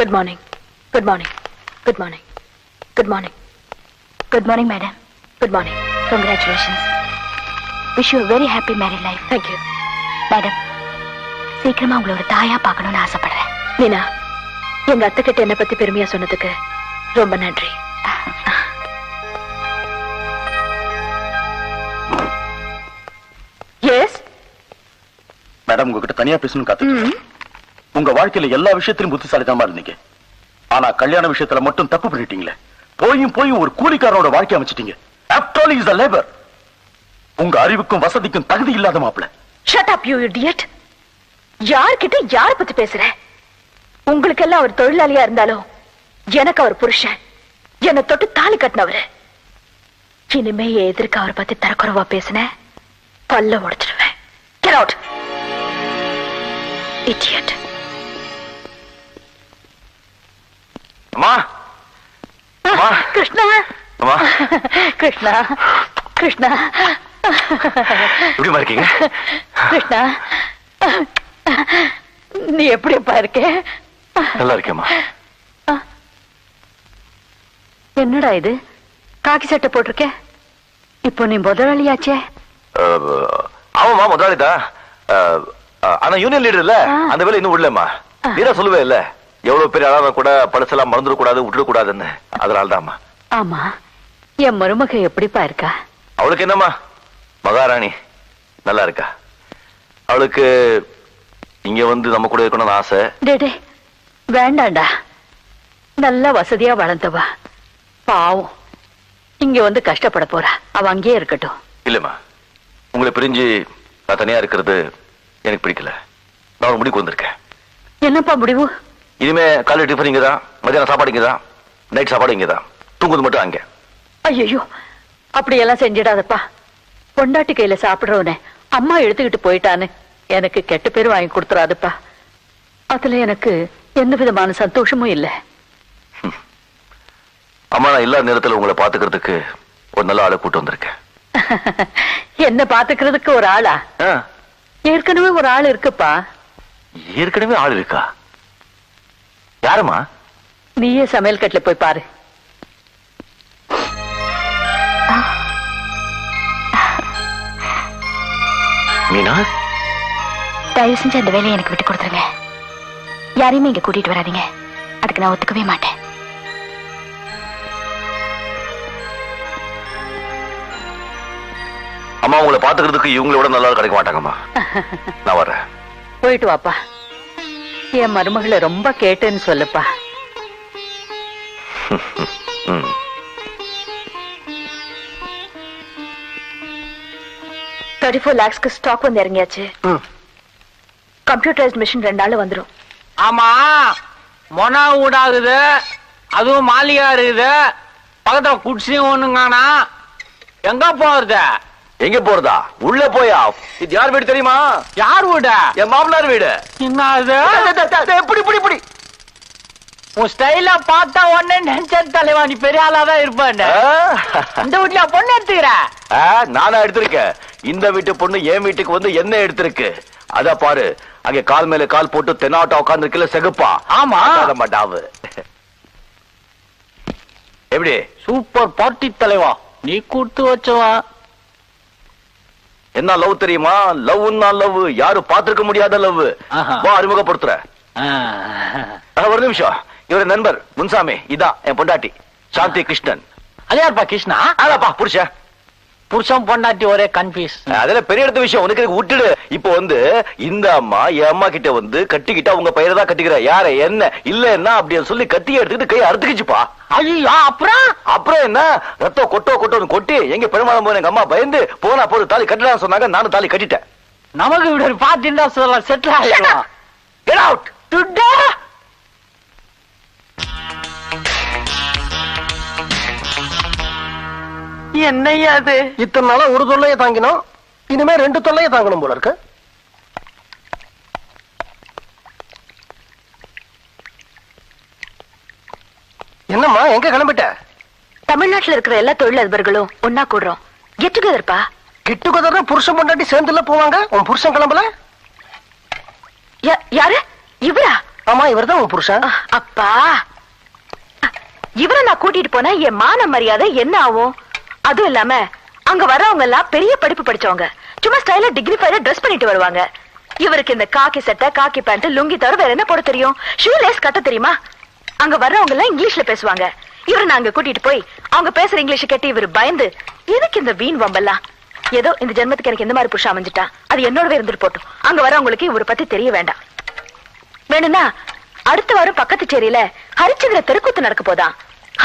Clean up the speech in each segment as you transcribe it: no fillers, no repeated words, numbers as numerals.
Good morning. Good morning. Good morning. Good morning. Good morning, madam. Good morning. Congratulations. Wish you a very happy married life. Thank you. Madam, சீக்கிரமா உங்களை ஒரு தாயா பார்க்கணும்னு ஆசைப்படுறேன். மீனா, எங்க அத்தை கிட்ட என்ன பத்தி பெருமையா சொன்னதுக்கு ரொம்ப நன்றி. எஸ் மேடம், உங்ககிட்ட தனியா பேசணும் காத்து. உங்க வாழ்க்கையில எல்லா விஷயத்திலும் புத்திசாலித்தனமா இருந்தீங்க. ஆனா கல்யாண விஷயத்துல மட்டும் தப்பு பண்ணிட்டீங்களே. போயும் ஒரு கூலிக்காரனோட வாழ்க்கை அமைச்சிட்டீங்க. After all, he is a labor. உங்க அறிவுக்கும் வசதிக்கும் தகுதி இல்லாத மாப்பிள. Shut up, you idiot. யார்கிட்ட யார பத்தி பேசுற? உங்களுக்கு எல்லாம் அவர் தொழிலாளியா இருந்தாலும் எனக்கு அவர் புருஷன். என்னை தொட்டு தாலி கட்டினவரு. இனிமே எதிர்க்க அவரை பத்தி தரக்குறவா பேசின பல்ல உடைச்சிடுவேன். Get out. Idiot. அம்மா, அம்மா, கிருஷ்ணா, அம்மா, கிருஷ்ணா, கிருஷ்ணா, எப்படிமா இருக்கீங்க? கிருஷ்ணா, நீ எப்படிப்பா இருக்க? நல்லா இருக்கேம்மா. என்னடா இது, காக்கி சட்டை போட்டிருக்க? இப்போ நீ முதலாளியாச்சே. ஆமாமா, முதலாளிதான். ஆனா யூனியன் லீடர் இல்ல, அந்த வேலை இன்னும் விடலம்மா. நீதான் சொல்லுவே இல்ல, எவ்வளவு பேர் அழகா கூட பழசெல்லாம் மறந்துடக்கூடாது, விட்டுடக்கூடாதுன்னு. அதனால்தாம்மா. ஆமா, என் மருமக எப்படிப்பா இருக்கா? அவளுக்கு என்னம்மா, மகாராணி நல்லா இருக்கா. அவளுக்கு இங்க வந்து நம்ம கூட இருக்கணும்னு ஆசை. டே வேண்டாண்டா, நல்ல வசதியா வளர்ந்தவா, பாவம் இங்க வந்து கஷ்டப்பட போறா. அவ அங்கேயே இருக்கட்டும். இல்லம்மா, உங்களை பிரிஞ்சு நான் தனியா இருக்கிறது எனக்கு பிடிக்கல. நான் ஒரு முடிவுக்கு வந்திருக்கேன். என்னப்பா முடிவு? இனிமே காலை டிஃபன் இங்கதான், மதியானம் சாப்பாடு இங்கதான், நைட் சாப்பாடு இங்கதான், தூங்குது மட்டும் அங்க. ஐயோ, அப்படியெல்லாம் செஞ்சிடாதப்பா. பொண்டாட்டி கையில சாப்பிடுறவனே அம்மா எடுத்துக்கிட்டு போயிட்டான்னு எனக்கு கெட்ட பேர் வாங்கி கொடுத்துறாதுப்பா. அதுல எனக்கு எந்த விதமான சந்தோஷமும் இல்லை. அம்மா, நான் இல்லாத நேரத்துல உங்களை பாத்துக்கிறதுக்கு ஒரு நல்ல ஆளை கூட்டு வந்திருக்கேன். என்ன பாத்துக்கிறதுக்கு ஒரு ஆளா? ஏற்கனவே ஒரு ஆள் இருக்குப்பா. ஏற்கனவே ஆள் இருக்கா? யாருமா? நீயே சமையல் கட்டுல போய் பாரு. மீனா, தயவு செஞ்சு அந்த வேலையை எனக்கு விட்டு கொடுத்துருங்க. யாரையுமே இங்க கூட்டிட்டு வராதீங்க. அதுக்கு நான் ஒத்துக்கவே மாட்டேன். அம்மா, உங்களை பாத்துக்கிறதுக்கு இவங்களோட நல்லா கிடைக்க மாட்டாங்கம்மா. நான் வர்றேன். போயிட்டு வாப்பா. என் மருமகளை ரொம்ப கேட்டேன்னு சொல்லுப்பா. 34 lakhs ஸ்டாக் வந்து இறங்கியாச்சு. கம்ப்யூட்டரைஸ்ட் மிஷின் 2 நாள்ல வந்துரும். ஆமா, மொனா ஊடாகுது, அதுவும் மாளிகா இருக்குது, பக்கத்துல குடிசையும் ஒண்ணுங்கானா. எங்க போறது? எங்க போறதா? உள்ள போயா? இது யார் வீடு தெரியுமா? யார் வீடு? என் மாமனார் வீடு. என்ன அது? எப்படி உன் ஸ்டைல பார்த்தா உடனே நினைச்சேன் தலைவா, நீ பெரிய ஆளாதான் இருப்பேன். இந்த வீட்டுல பொண்ணு எடுத்துக்கிற? நானா எடுத்திருக்கேன். இந்த வீட்டு பொண்ணு என் வீட்டுக்கு வந்து என்ன எடுத்திருக்கு? அத பாரு, அங்க கால் மேல கால் போட்டு தென்னாட்டா உட்கார்ந்து இருக்கல செகுப்பா. ஆமா, மாட்டாவு. எப்படி? சூப்பர் பார்ட்டி தலைவா, நீ கூட்டு வச்சவா. என்ன லவ் தெரியுமா? லவ்னா லவ், யாரும் பார்த்திருக்க முடியாத லவ். வா, அறிமுகப்படுத்துற. ஒரு நிமிஷம். இவர நண்பர் முன்சாமி, இதான் என் பொண்டாட்டி சாந்தி கிருஷ்ணன். அது யாருப்பா? கிருஷ்ணா? அதாப்பா புருஷன். புருஷன் பொண்டாட்டி ஒரே கன்ஃபியூஸ். அதெல்லாம் பெரிய எடுத்த விஷயம், உனக்கு விட்டுடு. இப்போ வந்து இந்த அம்மா என் அம்மா கிட்ட வந்து கட்டிக்கிட்டா உங்க பையனை தான் கட்டிக்கிற, யார என்ன இல்லன்னா அப்படின்னு சொல்லி கத்தி எடுத்துக்கிட்டு கையை அறுத்துக்கிச்சுப்பா. ஐயோ, அப்புறம் என்ன, ரத்தம் கொட்டோன்னு கொட்டி எங்க பெருமாள் போன எங்க அம்மா பயந்து போனா போது தாலி கட்டலாம் சொன்னாங்க. நானும் தாலி கட்டிட்டேன். நமக்கு இப்படி ஒரு பாத்திருந்தா சொல்லலாம், செட்டில் ஆகிடும். Get out. என்னையா அது? இத்தனை நாளா ஒரு தொல்லையை தாங்கினோம், இனிமே 2 தொல்லையை தாங்கணும் போல இருக்கு. என்னம்மா, எங்க கிளம்பிட்ட? தமிழ்நாட்டுல இருக்கிற எல்லா தொழிலதிபர்களும் ஒன்னா கூடுறோம். கெட் டுகெதர்ப்பா. கெட் டுகெதர் புருஷன் பொண்டாட்டி சேர்ந்துல போவாங்க. உன் புருஷன் கிளம்பல? யாரு? இவரா? ஆமா இவர்தான் உன் புருஷன். அப்பா, இவரை நான் கூட்டிட்டு போனா என் மான மரியாதை என்ன ஆகும்? அதுவும் இல்லாம அங்க வரவங்க எல்லாம் பெரிய படிப்பு படிச்சவங்க, சும்மா ஸ்டைலா டிகிரிஃபைடா ட்ரெஸ் பண்ணிட்டு வருவாங்க. இவருக்கு இந்த காக்கி சட்டை, காக்கி பேண்ட், லுங்கி தவிர வேற என்ன போட தெரியும்? ஷூ லேஸ் கட்ட தெரியுமா? அங்க வர்றவங்க எல்லாம் இங்கிலீஷ்ல பேசுவாங்க. இவரை நான் அங்க கூட்டிட்டு போய் அவங்க பேசுற இங்கிலீஷ் கேட்டு இவர் பயந்து, எதுக்கு இந்த வீண் வம்பெல்லாம்? ஏதோ இந்த ஜென்மத்துக்கு எனக்கு எந்த மாதிரி புருஷன் அமைஞ்சிட்டா அது என்னோடவே இருந்துட்டு போட்டும். அங்க வரவங்களுக்கு இவரை பத்தி தெரிய வேண்டாம். வேணும்னா அடுத்த வாரம் பக்கத்து சேரியில ஹரிச்சந்திர தெருக்கூத்து நடக்க போதான்.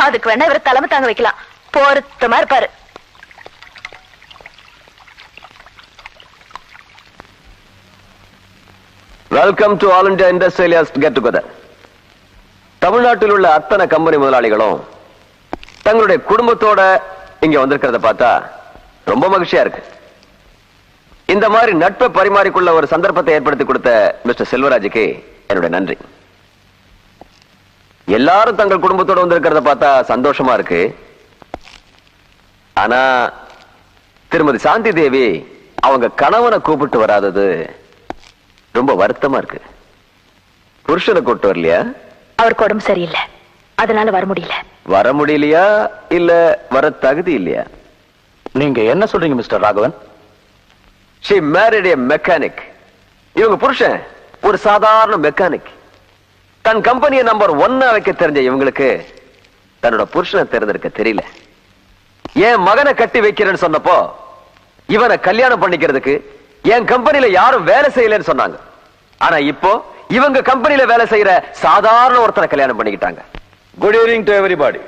அதுக்கு வேணா இவரை தலைமை தாங்க வைக்கலாம். பொருத்தமா இருப்பாரு. Welcome to all India industrialist get together. தமிழ்நாட்டில் உள்ள அத்தனை கம்பெனி முதலாளிகளும் தங்களுடைய குடும்பத்தோட இங்க வந்திருக்கிறத பார்த்தா ரொம்ப மகிழ்ச்சியா இருக்கு. இந்த மாதிரி நட்பை பரிமாறிக்குள்ள ஒரு சந்தர்ப்பத்தை ஏற்படுத்தி கொடுத்த மிஸ்டர் செல்வராஜுக்கு என்னுடைய நன்றி. எல்லாரும் தங்கள் குடும்பத்தோட வந்திருக்கிறத பார்த்தா சந்தோஷமா இருக்கு. ஆனா திருமதி சாந்தி தேவி அவங்க கணவனை கூப்பிட்டு வராதது ரொம்ப வருத்தமா இருக்கு. புருஷனை கூப்பிட்டு வரலையா? அவருக்கு உடம்பு சரியில்லை, அதனால வர முடியல. வர முடியலையா இல்ல வர தகுதி இல்லையா? நீங்க என்ன சொல்றீங்க mister Raghavan? She married a mechanic. இவங்க புருஷன் ஒரு சாதாரண மெக்கானிக். தன் கம்பெனியை நம்பர் 1 வைக்க தெரிஞ்ச இவங்களுக்கு தன்னோட புருஷனை தேர்ந்தெடுக்க தெரியல. என் மகனை கட்டி வைக்கிறேன்னு சொன்னப்போ இவனை கல்யாணம் பண்ணிக்கிறதுக்கு என் கம்பெனில யாரும் வேலை செய்யலன்னு சொன்னாங்க. ஆனா இப்போ இவங்க கம்பெனில வேலை செய்யற சாதாரண ஒருத்தனை கல்யாணம் பண்ணிக்கிட்டாங்க. Good evening to everybody.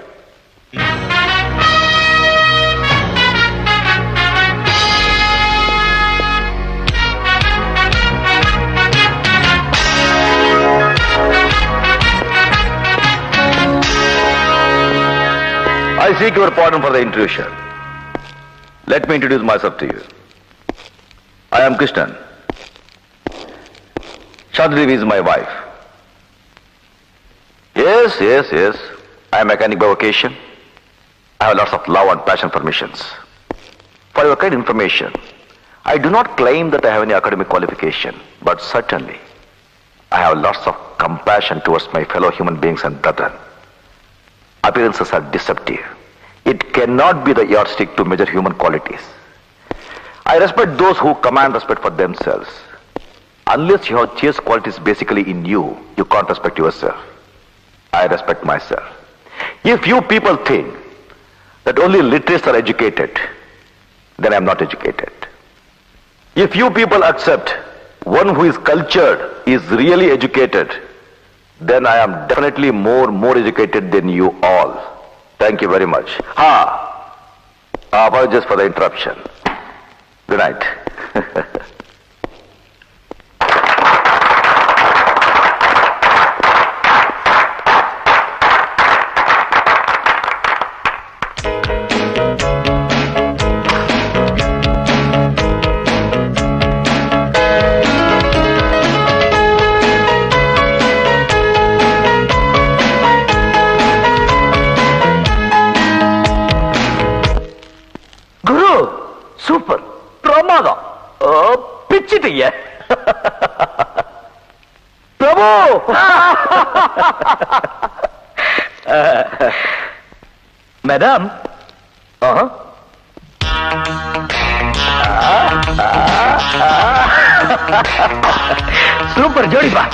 I seek your pardon for the intrusion. Let me introduce myself to you. I am Krishnan. Shadrivi is my wife. Yes. I am a mechanic by vocation. I have lots of love and passion for missions. For your kind information, I do not claim that I have any academic qualification, but certainly I have lots of compassion towards my fellow human beings and brethren. Appearances are deceptive. It cannot be the yardstick to measure human qualities. I respect those who command respect for themselves. Unless you have chaste qualities basically in you, you can't respect yourself. I respect myself. If you people think that only literates are educated, then I am not educated. If you people accept one who is cultured is really educated, then I am definitely more educated than you all. Thank you very much. Apologies for the interruption. Good night. Super, பிரமாதம், பிச்சிட்டீங்க பிரபு. Madam, super ஜோடிப்பா.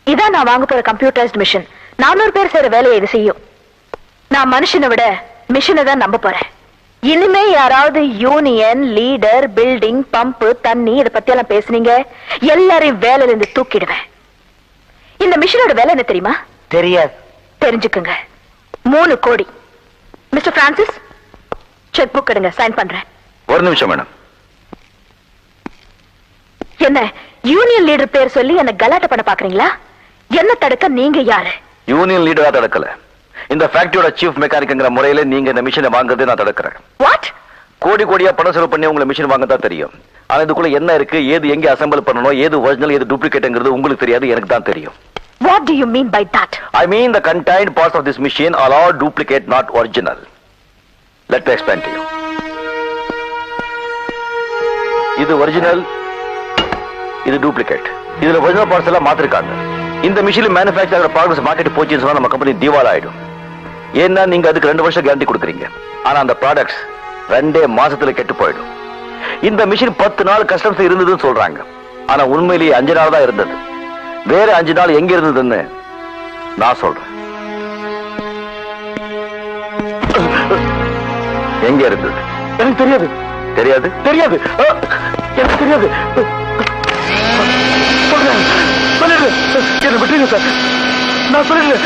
இதான் நான் வாங்க போற computerised machine. 400 பேர் செய்யற வேலையை இது செய்யும். நான் மனுஷனை விட மிஷினை தான் நம்ப போறேன். இனிமே யாராவது யூனியன், லீடர், பில்டிங், பம்பு, தண்ணி இதை பத்தி எல்லாம் பேசுனீங்க, எல்லாரையும் வேலையில இருந்து தூக்கிடுவேன். இந்த மிஷினோட வேலை என்ன தெரியுமா? தெரியாது. தெரிஞ்சுக்குங்க. 3 கோடி. மிஸ்டர் பிரான்சிஸ், செக் புக் எடுங்க, சைன் பண்றேன். ஒரு நிமிஷம் மேடம். என்ன யூனியன் லீடர் பேர் சொல்லி என்ன கலாட்ட பண்ண பாக்குறீங்களா? என்ன தடுக்க நீங்க யாரு? யூனியன் லீடரா தடுக்கல. இந்த ஃபேக்டரியோட சீஃப் மெக்கானிக்ங்கிற முறையில நீங்க இந்த மிஷினை வாங்குறதை நான் தடுக்கிறேன். வாட்? கோடி கோடியா பணம் செலவு பண்ணி உங்களை மிஷின் வாங்க தான் தெரியும். ஆனா இதுக்குள்ள என்ன இருக்கு, ஏது எங்க அசெம்பிள் பண்ணணும், ஏது ஒரிஜினல் ஏது டூப்ளிகேட்ங்கிறது உங்களுக்கு தெரியாது, எனக்கு தான் தெரியும். What do you mean by that? I mean the contained parts of this machine are all duplicate, not original. Let me explain to you. இது ஒரிஜினல், இது டூப்ளிகேட். இதுல ஒரிஜினல் பார்ட்ஸ் எல்லாம் மாத்திருக்காங்க. இந்த மிஷின் மேனுஃபேக்சர் ப்ராடக்ட்ஸ் மார்க்கெட் போச்சுன்னு சொன்னா நம்ம company திவால் ஆயிடும். ஏன்னா நீங்க அதுக்கு 2 வருஷம் கேரண்டி கொடுக்குறீங்க. ஆனா அந்த ப்ராடக்ட்ஸ் 2 மாசத்துல கெட்டு போயிடும். இந்த மிஷின் 10 நாள் கஸ்டம்ஸ் இருந்ததுன்னு சொல்றாங்க. ஆனா உண்மையிலேயே 5 நாள் தான் இருந்தது. வேற 5 நாள் எங்க இருந்ததுன்னு நான் சொல்றேன். எங்க இருந்தது? எனக்கு தெரியாது. தெரியாது? தெரியாது. எனக்கு தெரியாது. சொல்லிடுறேன். என்ன விட்டுருங்க சார். நான் சொல்லிடுறேன்.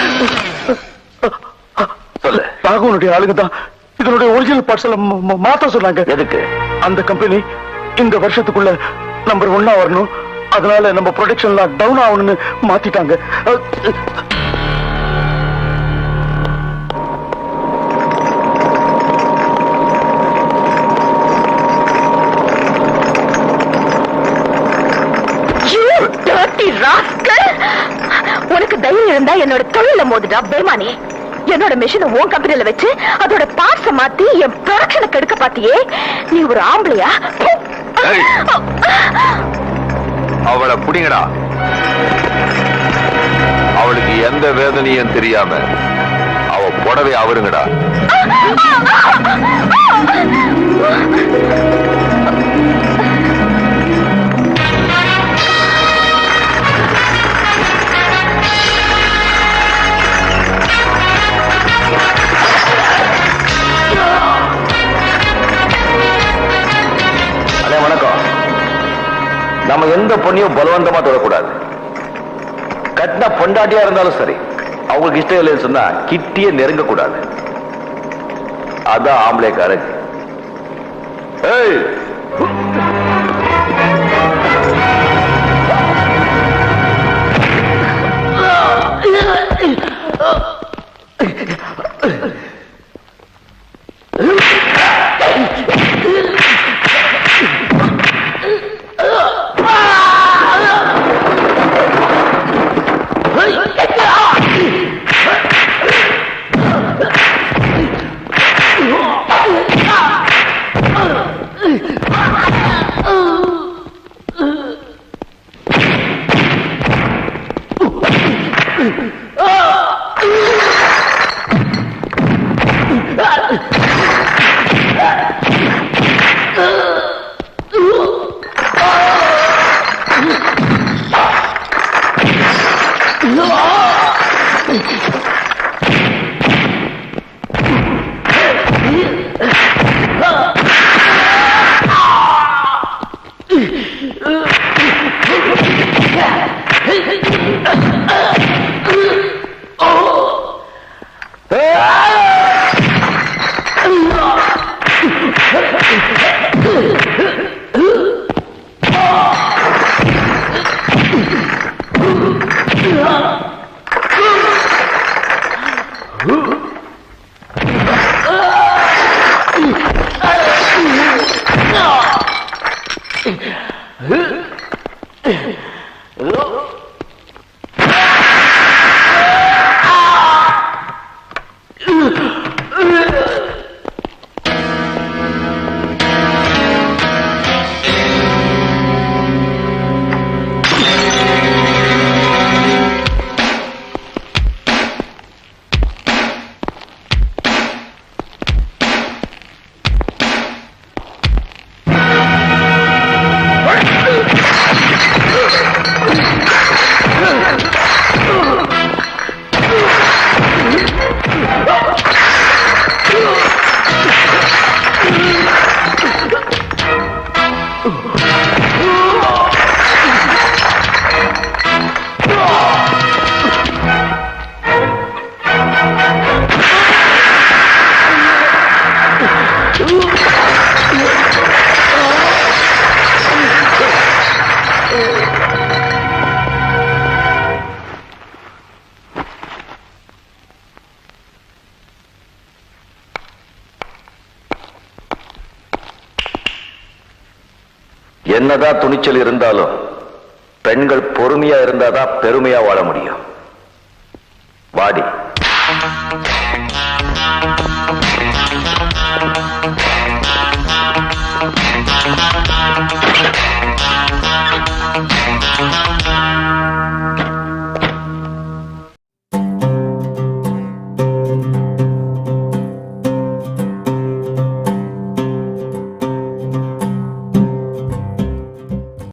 சொல்லு. ராகுவனுடைய ஆளுங்க தான் இதனுடைய ஒரிஜினல் பார்ட்ஸ் எல்லாம் மாத்த சொன்னாங்க. எதுக்கு? அந்த கம்பெனி இந்த வருஷத்துக்குள்ள நம்பர் 1 வரணும். அதனால நம்ம ப்ரொடக்ஷன்லாம் டவுன் ஆகணும்னு மாத்திட்டாங்க. உனக்கு தைரியம் இருந்தா என்னோட தொழில மோதுடா பேமானி. என்னோட மிஷினை உன் கம்பெனில வச்சு அதோட பார்ட்ஸ மாத்தி என் ப்ரொடக்ஷனை கெடுக்க பாத்தியே. நீ ஒரு ஆம்பளையா? அவளை புடிங்கடா. அவளுக்கு எந்த வேதனையும் தெரியாம அவ புடவை அவருங்கடா. வணக்கம். நம்ம எந்த பொண்ணையும் பலவந்தமா தொடக்கூடாது. கட்டின பொண்டாட்டியா இருந்தாலும் சரி, அவங்களுக்கு இஷ்டம் இல்லைன்னு சொன்னா கிட்டியே நெருங்க கூடாது. அதான் ஆம்பளைக்காரங்க. ஏய், என்னதான் துணிச்சல் இருந்தாலும் பெண்கள் பொறுமையா இருந்தாதான் பெருமையா வாழ முடியும். வாடி.